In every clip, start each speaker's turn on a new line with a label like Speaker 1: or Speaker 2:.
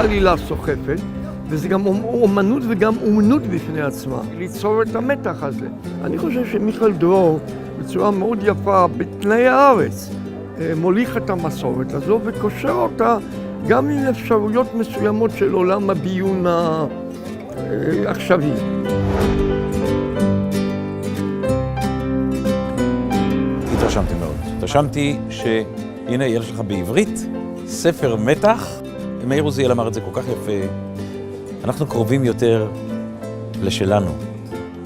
Speaker 1: עלילה סוחפת, וזה גם אומנות וגם אומנות בפני עצמה, ליצור את המתח הזה. אני חושב שמיכאל דרור, בצורה מאוד יפה, בתנאי הארץ, מוליך את המסורת הזו וקושר אותה גם עם אפשרויות מסוימות של עולם הביון העכשווי.
Speaker 2: התרשמתי מאוד. התרשמתי שהנה יש לך בעברית ספר מתח. מאיר עוזיאל אמר את זה כל כך יפה. אנחנו קרובים יותר לשלנו,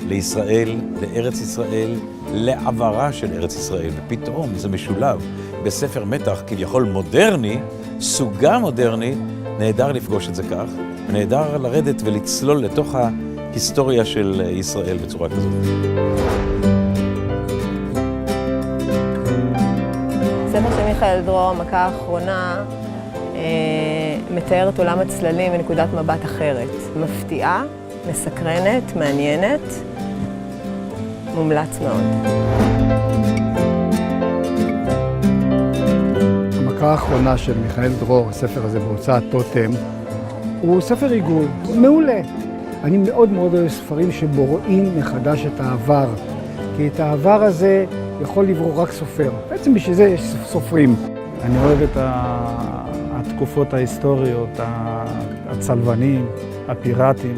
Speaker 2: לישראל, לארץ ישראל, לעברה של ארץ ישראל. ופתאום זה משולב בספר מתח כביכול מודרני, סוגה מודרני, נהדר לפגוש את זה כך, ונהדר לרדת ולצלול לתוך ההיסטוריה של ישראל בצורה כזאת.
Speaker 3: ספר של מיכאל דרור, המכה האחרונה, מתאר את עולם הצללים מנקודת מבט אחרת. מפתיעה, מסקרנת, מעניינת, מומלץ מאוד.
Speaker 4: המכה האחרונה של מיכאל דרור, הספר הזה בהוצאת טוטם, הוא ספר עיגול, מעולה. אני מאוד מאוד אוהב ספרים שבוראים מחדש את העבר, כי את העבר הזה יכול לברוא רק סופר. בעצם בשביל זה יש סופרים.
Speaker 5: אני אוהב את התקופות ההיסטוריות, הצלבנים, הפיראטים.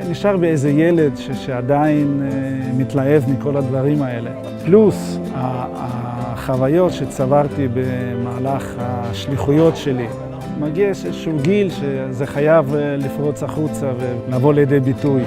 Speaker 5: נשאר באיזה ילד שעדיין מתלהב מכל הדברים האלה. פלוס החוויות שצברתי במהלך השליחויות שלי. מגיע איזשהו גיל שזה חייב לפרוץ החוצה ולבוא לידי ביטוי.